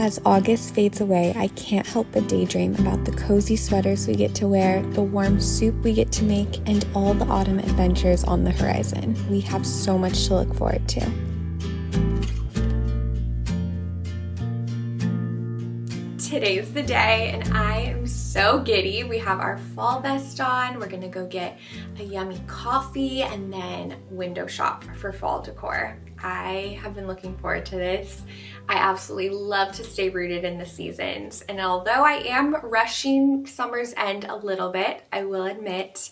As August fades away, I can't help but daydream about the cozy sweaters we get to wear, the warm soup we get to make, and all the autumn adventures on the horizon. We have so much to look forward to. Today's the day and I am so giddy. We have our fall vest on. We're gonna go get a yummy coffee and then window shop for fall decor. I have been looking forward to this. I absolutely love to stay rooted in the seasons, and although I am rushing summer's end a little bit, I will admit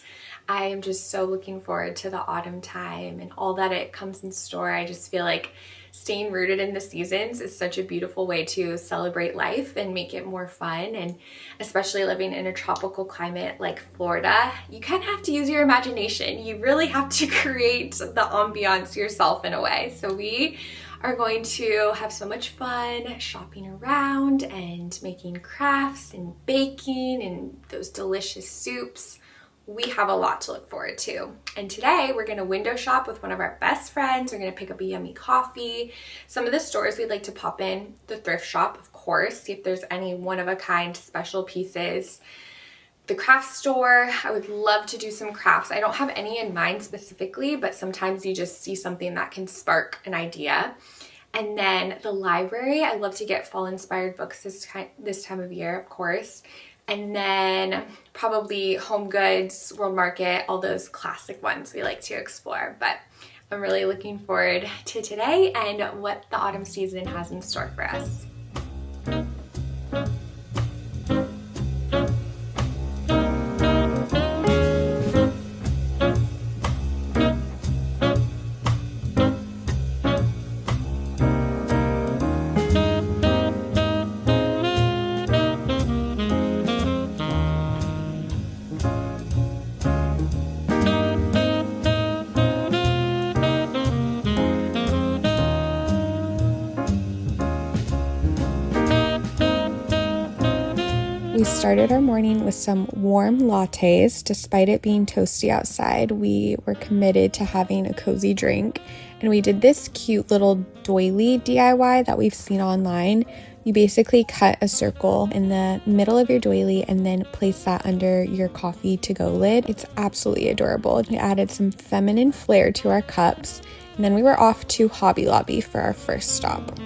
I am just so looking forward to the autumn time and all that it comes in store. I just feel like staying rooted in the seasons is such a beautiful way to celebrate life and make it more fun, and especially living in a tropical climate like Florida, you kind of have to use your imagination. You really have to create the ambiance yourself in a way. So we are going to have so much fun shopping around and making crafts and baking and those delicious soups. We have a lot to look forward to. And today we're gonna window shop with one of our best friends. We're gonna pick up a yummy coffee. Some of the stores we'd like to pop in, the thrift shop, of course, see if there's any one-of-a-kind special pieces. The craft store, I would love to do some crafts. I don't have any in mind specifically, but sometimes you just see something that can spark an idea. And then the library, I love to get fall-inspired books this time of year, of course. And then probably Home Goods, World Market, all those classic ones we like to explore. But I'm really looking forward to today and what the autumn season has in store for us. We started our morning with some warm lattes. Despite it being toasty outside, we were committed to having a cozy drink. And we did this cute little doily DIY that we've seen online. You basically cut a circle in the middle of your doily and then place that under your coffee to-go lid. It's absolutely adorable. We added some feminine flair to our cups. And then we were off to Hobby Lobby for our first stop.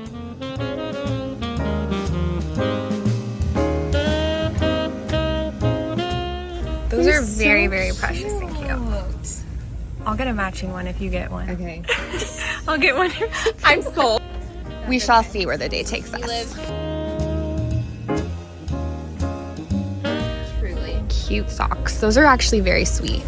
Those are very, very precious and cute. I'll get a matching one if you get one. Okay. I'll get one. I'm sold. We shall see where the day takes us. Truly. Cute socks. Those are actually very sweet.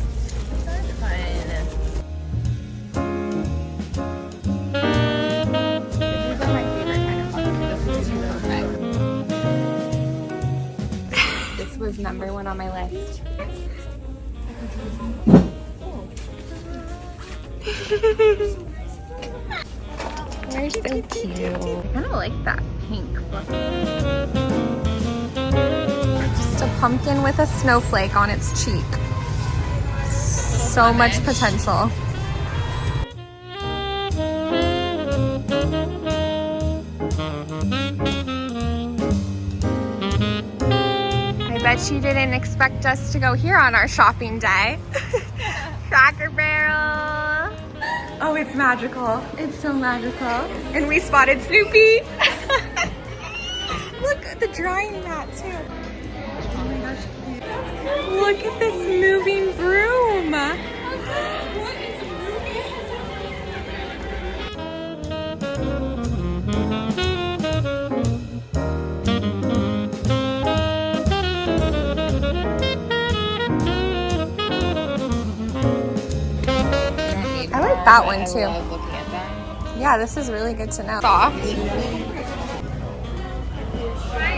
This was number one on my list. They're so cute. I kind of like that pink look. Just a pumpkin with a snowflake on its cheek. So much potential. I bet you didn't expect us to go here on our shopping day. Cracker Barrel. Oh, it's magical. It's so magical. And we spotted Snoopy. Look at the drying mat too. Oh my gosh. Look at this moving broom. I like that one too. I love looking at that. Yeah, this is really good to know. Soft.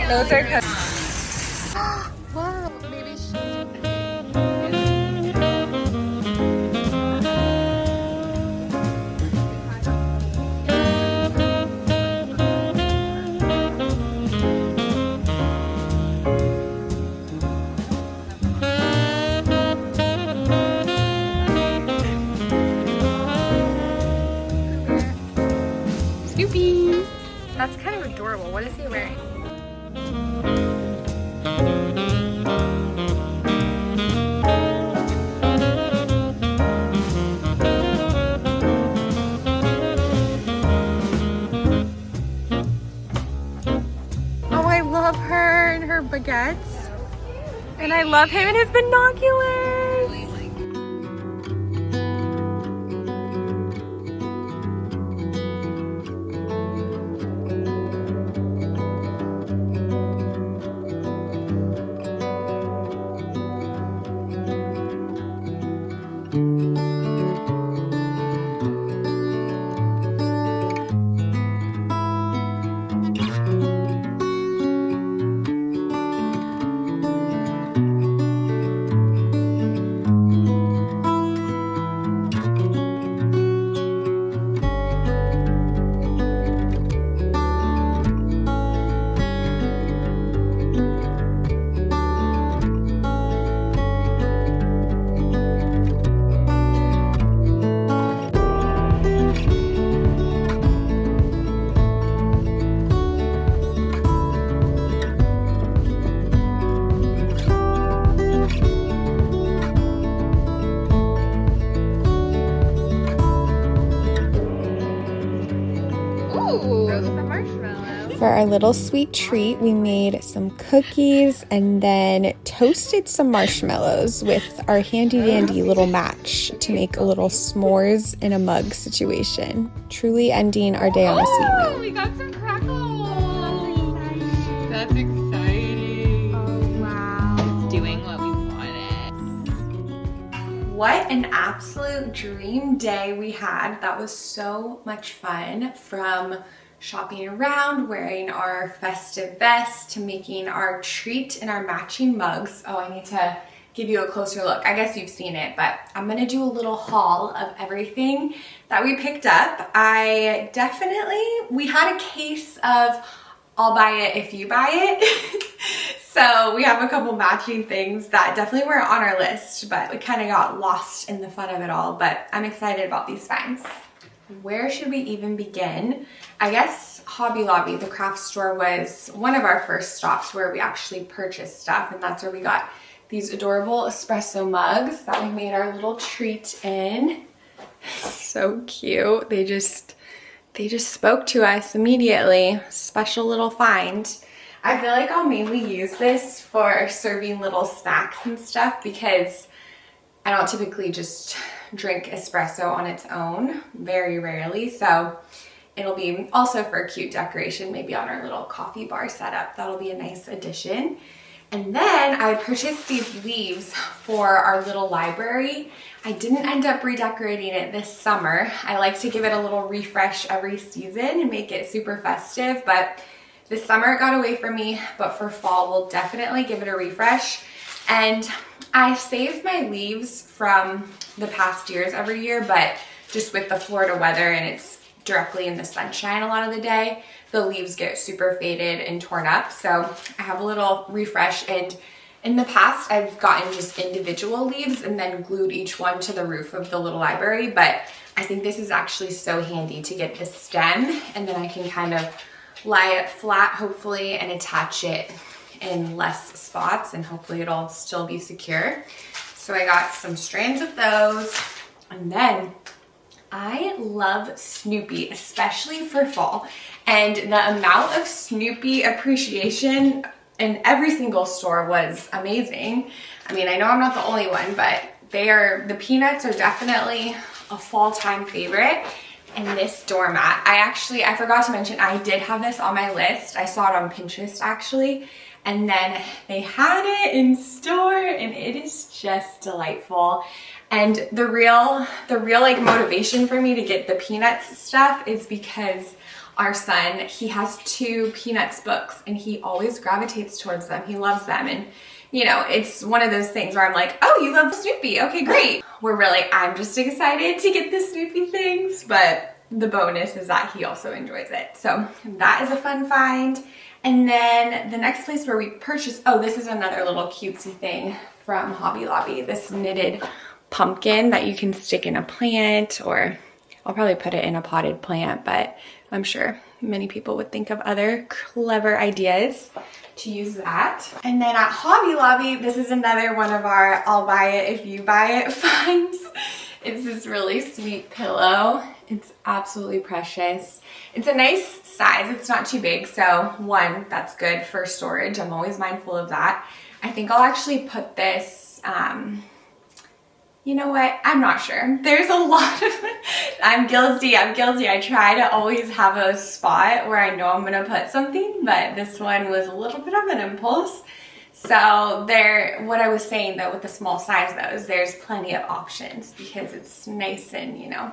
Those are wow, maybe Snoopy. That's kind of adorable. What is he wearing? I love him and his binoculars. For our little sweet treat, we made some cookies and then toasted some marshmallows with our handy dandy little match to make a little s'mores in a mug situation. Truly ending our day on a sweet note. We got some crackles. That's exciting. Oh, wow. It's doing what we wanted. What an absolute dream day we had. That was so much fun, from shopping around, wearing our festive vest, to making our treat in our matching mugs. Oh, I need to give you a closer look. I guess you've seen it, but I'm gonna do a little haul of everything that we picked up. We had a case of I'll buy it if you buy it. So we have a couple matching things that definitely weren't on our list, but we kind of got lost in the fun of it all. But I'm excited about these finds. Where should we even begin? I guess Hobby Lobby, the craft store, was one of our first stops where we actually purchased stuff, and that's where we got these adorable espresso mugs that we made our little treat in. So cute. They just spoke to us immediately. Special little find. I feel like I'll mainly use this for serving little snacks and stuff, because I don't typically just drink espresso on its own, very rarely. So it'll be also for cute decoration, maybe on our little coffee bar setup. That'll be a nice addition. And then I purchased these leaves for our little library. I didn't end up redecorating it this summer. I like to give it a little refresh every season and make it super festive, but this summer it got away from me, but for fall we'll definitely give it a refresh. And I saved my leaves from the past years every year, but just with the Florida weather and it's directly in the sunshine a lot of the day, the leaves get super faded and torn up. So I have a little refresh, and in the past I've gotten just individual leaves and then glued each one to the roof of the little library, but I think this is actually so handy to get the stem, and then I can kind of lie it flat hopefully and attach it in less spots, and hopefully it'll still be secure. So I got some strands of those. And then I love Snoopy, especially for fall. And the amount of Snoopy appreciation in every single store was amazing. I mean, I know I'm not the only one, but the peanuts are definitely a fall time favorite. And this doormat, I forgot to mention, I did have this on my list. I saw it on Pinterest actually. And then they had it in store, and it is just delightful. And the real like motivation for me to get the Peanuts stuff is because our son, he has 2 Peanuts books and he always gravitates towards them. He loves them, and you know, it's one of those things where I'm like, oh, you love Snoopy, okay, great. I'm just excited to get the Snoopy things, but the bonus is that he also enjoys it. So that is a fun find. And then the next place where we purchased, oh, this is another little cutesy thing from Hobby Lobby, this knitted pumpkin that you can stick in a plant, or I'll probably put it in a potted plant, but I'm sure many people would think of other clever ideas to use that. And then at Hobby Lobby, this is another one of our I'll buy it if you buy it finds. It's this really sweet pillow. It's absolutely precious. It's a nice size. It's not too big. So one, that's good for storage. I'm always mindful of that. I think I'll actually put this, you know what? I'm not sure. There's a lot of, I'm guilty. I try to always have a spot where I know I'm gonna put something, but this one was a little bit of an impulse. So there, what I was saying though with the small size though, is there's plenty of options because it's nice and, you know,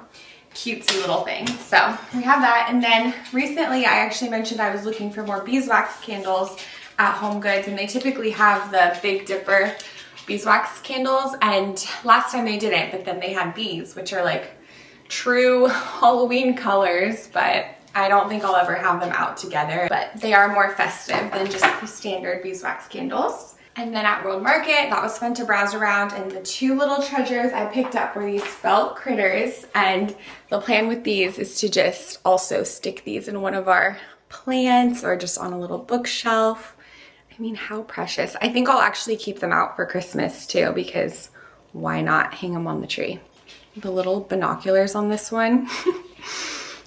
cutesy little thing. So we have that. And then recently I actually mentioned I was looking for more beeswax candles at Home Goods, and they typically have the Big Dipper beeswax candles, and last time they didn't, but then they had these, which are like true Halloween colors, but I don't think I'll ever have them out together, but they are more festive than just the standard beeswax candles. And then at World Market, that was fun to browse around, and the two little treasures I picked up were these felt critters, and the plan with these is to just also stick these in one of our plants or just on a little bookshelf. I mean, how precious. I think I'll actually keep them out for Christmas too, because why not hang them on the tree? The little binoculars on this one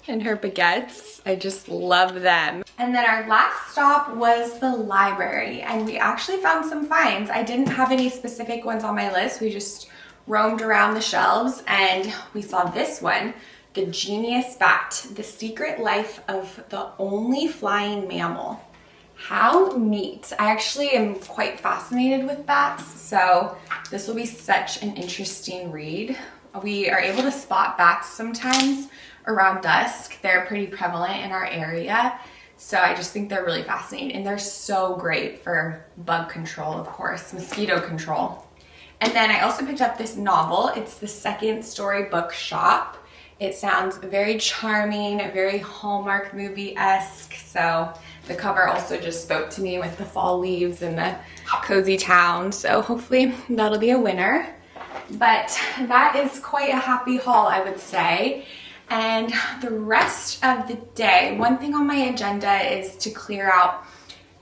and her baguettes, I just love them. And then our last stop was the library, and we actually found some finds. I didn't have any specific ones on my list. We just roamed around the shelves and we saw this one, The Genius Bat, The Secret Life of the Only Flying Mammal. How neat. I actually am quite fascinated with bats, so this will be such an interesting read. We are able to spot bats sometimes around dusk. They're pretty prevalent in our area, so I just think they're really fascinating, and they're so great for bug control, of course, mosquito control. And then I also picked up this novel. It's the Second Story Bookshop. It sounds very charming, very Hallmark movie-esque, so the cover also just spoke to me with the fall leaves and the cozy town, so hopefully that'll be a winner. But that is quite a happy haul, I would say. And the rest of the day, one thing on my agenda is to clear out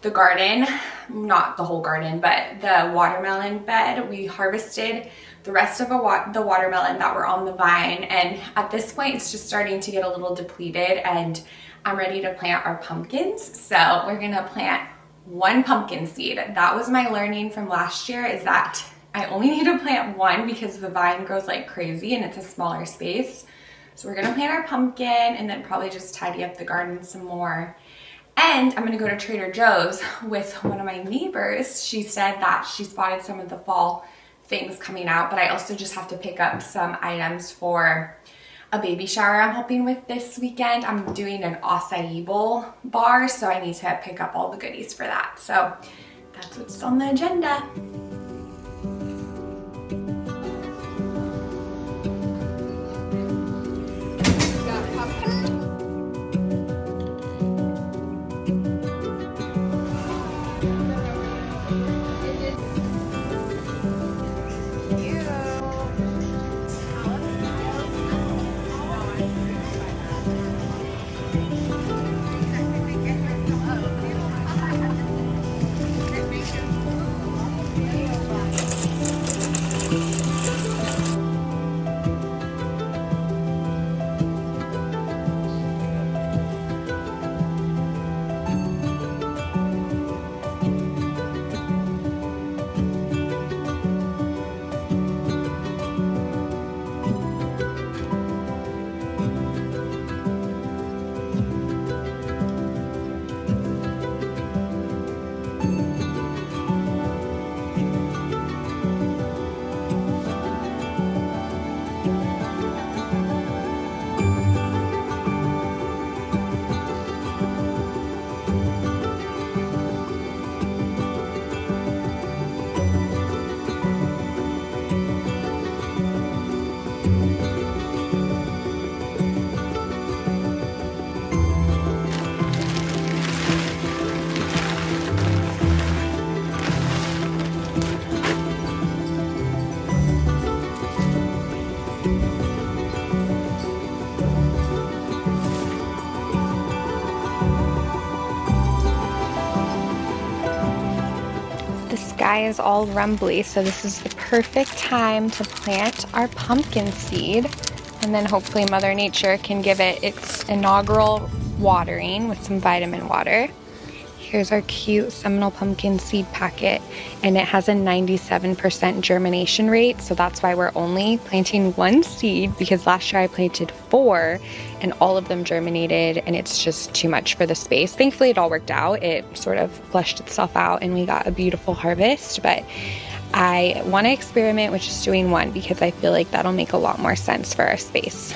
the garden, not the whole garden, but the watermelon bed. We harvested the rest of the watermelon that were on the vine, and at this point it's just starting to get a little depleted, and I'm ready to plant our pumpkins. So we're gonna plant one pumpkin seed. That was my learning from last year, is that I only need to plant one because the vine grows like crazy and it's a smaller space. So we're gonna plant our pumpkin and then probably just tidy up the garden some more. And I'm gonna go to Trader Joe's with one of my neighbors. She said that she spotted some of the fall things coming out, but I also just have to pick up some items for a baby shower I'm helping with this weekend. I'm doing an acai bowl bar, so I need to pick up all the goodies for that. So that's what's on the agenda. Sky is all rumbly, so this is the perfect time to plant our pumpkin seed, and then hopefully Mother Nature can give it its inaugural watering with some vitamin water. Here's our cute Seminole pumpkin seed packet, and it has a 97% germination rate, so that's why we're only planting 1 seed, because last year I planted 4 and all of them germinated, and it's just too much for the space. Thankfully it all worked out. It sort of fleshed itself out and we got a beautiful harvest, but I want to experiment with just doing 1 because I feel like that'll make a lot more sense for our space.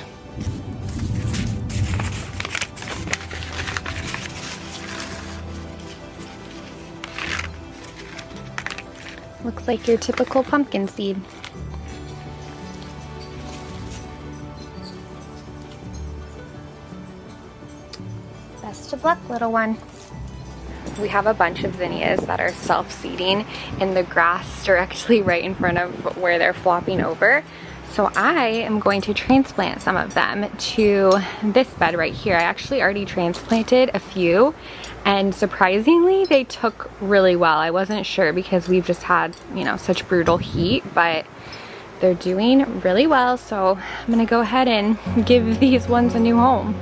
Looks like your typical pumpkin seed. Best of luck, little one. We have a bunch of zinnias that are self-seeding in the grass directly right in front of where they're flopping over. So I am going to transplant some of them to this bed right here. I actually already transplanted a few, and surprisingly they took really well. I wasn't sure because we've just had, you know, such brutal heat, but they're doing really well. So I'm gonna go ahead and give these ones a new home.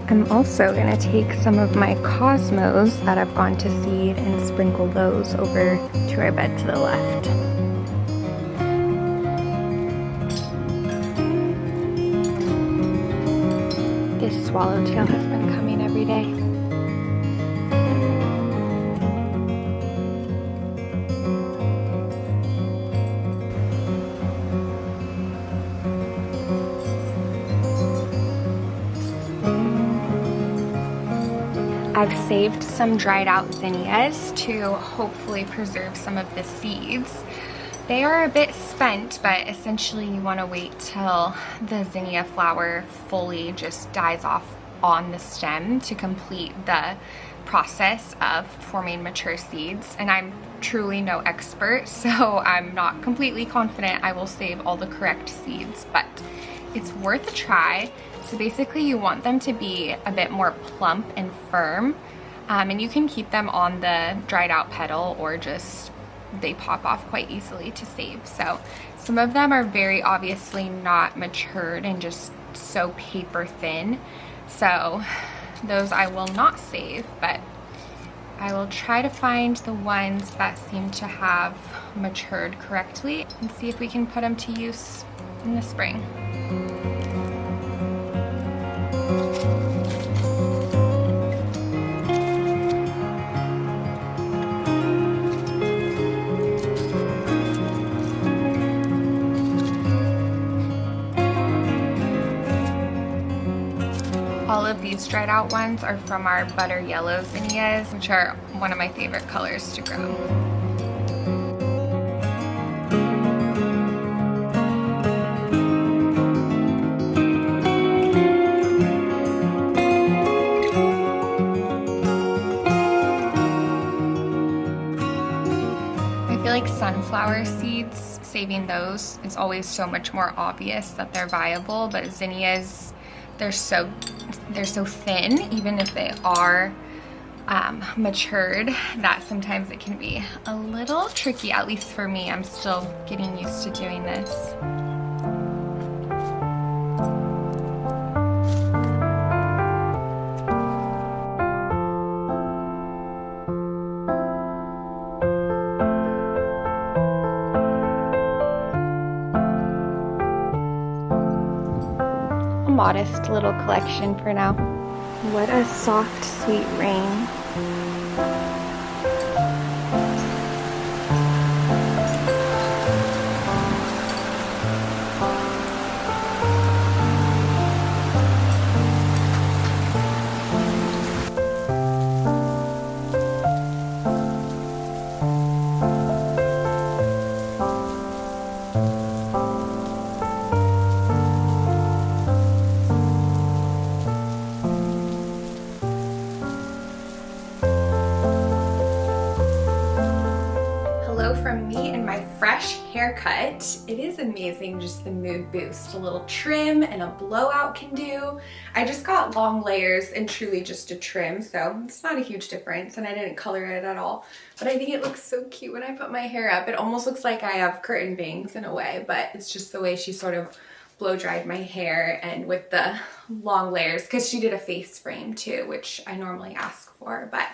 I'm also going to take some of my cosmos that have gone to seed and sprinkle those over to our bed to the left. This swallowtail has been coming every day. I've saved some dried out zinnias to hopefully preserve some of the seeds. They are a bit spent, but essentially you want to wait till the zinnia flower fully just dies off on the stem to complete the process of forming mature seeds. And I'm truly no expert, so I'm not completely confident I will save all the correct seeds, but it's worth a try. So basically you want them to be a bit more plump and firm, and you can keep them on the dried out petal or just they pop off quite easily to save. So some of them are very obviously not matured and just so paper thin, so those I will not save, but I will try to find the ones that seem to have matured correctly and see if we can put them to use in the spring. All of these dried out ones are from our butter yellow zinnias, which are one of my favorite colors to grow. I feel like sunflower seeds, saving those is always so much more obvious that they're viable, but zinnias, they're so thin, even if they are matured, that sometimes it can be a little tricky, at least for me. I'm still getting used to doing this. Modest little collection for now. What a soft, sweet rain. hello from me and my fresh haircut. It is amazing just the mood boost a little trim and a blowout can do. I just got long layers and truly just a trim, so it's not a huge difference, and I didn't color it at all. But I think it looks so cute when I put my hair up. It almost looks like I have curtain bangs in a way, but it's just the way she sort of blow dried my hair and with the long layers, because she did a face frame too, which I normally ask for. But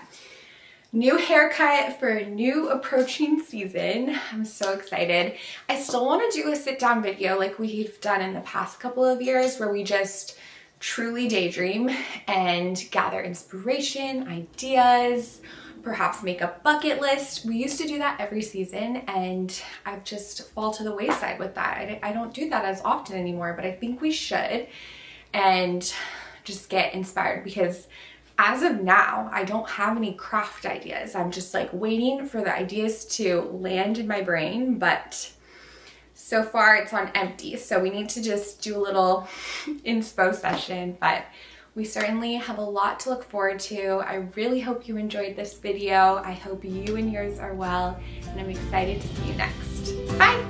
new haircut for a new approaching season. I'm so excited. I still want to do a sit down video like we've done in the past couple of years, where we just truly daydream and gather inspiration, ideas, perhaps make a bucket list. We used to do that every season, and I've just fall to the wayside with that. I don't do that as often anymore, but I think we should, and just get inspired, because as of now, I don't have any craft ideas. I'm just like waiting for the ideas to land in my brain, but so far it's on empty. So we need to just do a little inspo session, but we certainly have a lot to look forward to. I really hope you enjoyed this video. I hope you and yours are well, and I'm excited to see you next. Bye!